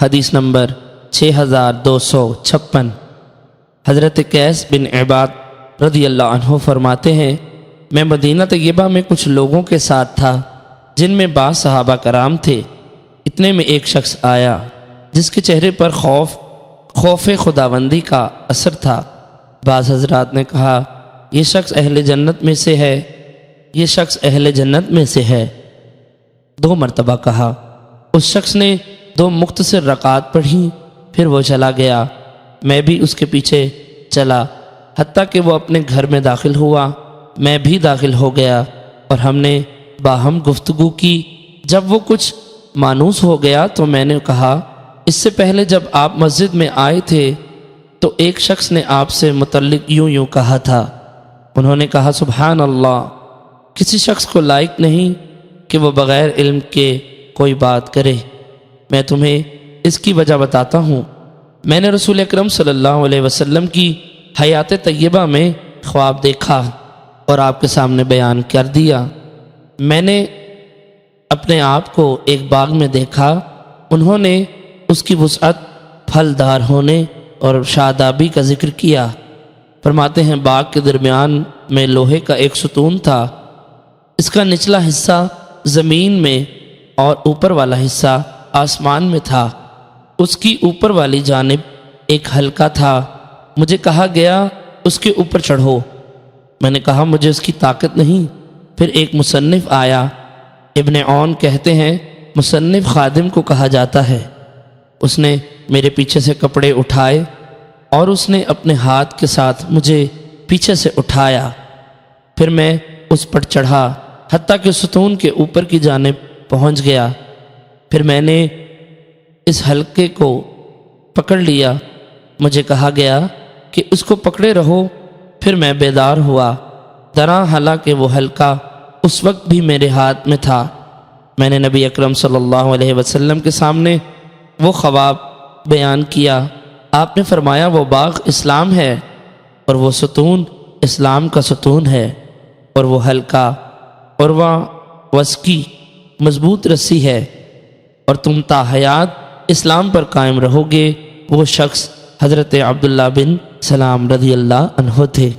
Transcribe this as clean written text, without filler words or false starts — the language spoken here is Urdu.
حدیث نمبر 6256۔ حضرت قیس بن عباد رضی اللہ عنہ فرماتے ہیں، میں مدینہ طیبہ میں کچھ لوگوں کے ساتھ تھا جن میں بعض صحابہ کرام تھے۔ اتنے میں ایک شخص آیا جس کے چہرے پر خوف خداوندی کا اثر تھا۔ بعض حضرات نے کہا، یہ شخص اہل جنت میں سے ہے، یہ شخص اہل جنت میں سے ہے۔ 2 مرتبہ کہا۔ اس شخص نے 2 مختصر رکعات پڑھی، پھر وہ چلا گیا۔ میں بھی اس کے پیچھے چلا، حتیٰ کہ وہ اپنے گھر میں داخل ہوا، میں بھی داخل ہو گیا اور ہم نے باہم گفتگو کی۔ جب وہ کچھ مانوس ہو گیا تو میں نے کہا، اس سے پہلے جب آپ مسجد میں آئے تھے تو ایک شخص نے آپ سے متعلق یوں کہا تھا۔ انہوں نے کہا، سبحان اللہ، کسی شخص کو لائق نہیں کہ وہ بغیر علم کے کوئی بات کرے۔ میں تمہیں اس کی وجہ بتاتا ہوں۔ میں نے رسول اکرم صلی اللہ علیہ وسلم کی حیات طیبہ میں خواب دیکھا اور آپ کے سامنے بیان کر دیا۔ میں نے اپنے آپ کو ایک باغ میں دیکھا، انہوں نے اس کی وسعت، پھلدار ہونے اور شادابی کا ذکر کیا۔ فرماتے ہیں، باغ کے درمیان میں لوہے کا ایک ستون تھا، اس کا نچلا حصہ زمین میں اور اوپر والا حصہ آسمان میں تھا۔ اس کی اوپر والی جانب ایک حلقہ تھا۔ مجھے کہا گیا، اس کے اوپر چڑھو۔ میں نے کہا، مجھے اس کی طاقت نہیں۔ پھر ایک مصنف آیا، ابن عون کہتے ہیں، مصنف خادم کو کہا جاتا ہے۔ اس نے میرے پیچھے سے کپڑے اٹھائے اور اس نے اپنے ہاتھ کے ساتھ مجھے پیچھے سے اٹھایا۔ پھر میں اس پر چڑھا حتیٰ کہ ستون کے اوپر کی جانب پہنچ گیا۔ پھر میں نے اس حلقے کو پکڑ لیا۔ مجھے کہا گیا کہ اس کو پکڑے رہو۔ پھر میں بیدار ہوا، درا حالانکہ وہ حلقہ اس وقت بھی میرے ہاتھ میں تھا۔ میں نے نبی اکرم صلی اللہ علیہ وسلم کے سامنے وہ خواب بیان کیا۔ آپ نے فرمایا، وہ باغ اسلام ہے اور وہ ستون اسلام کا ستون ہے، اور وہ حلقہ اور وہ وثقی مضبوط رسی ہے، اور تم تا حیات اسلام پر قائم رہو گے۔ وہ شخص حضرت عبداللہ بن سلام رضی اللہ عنہ تھے۔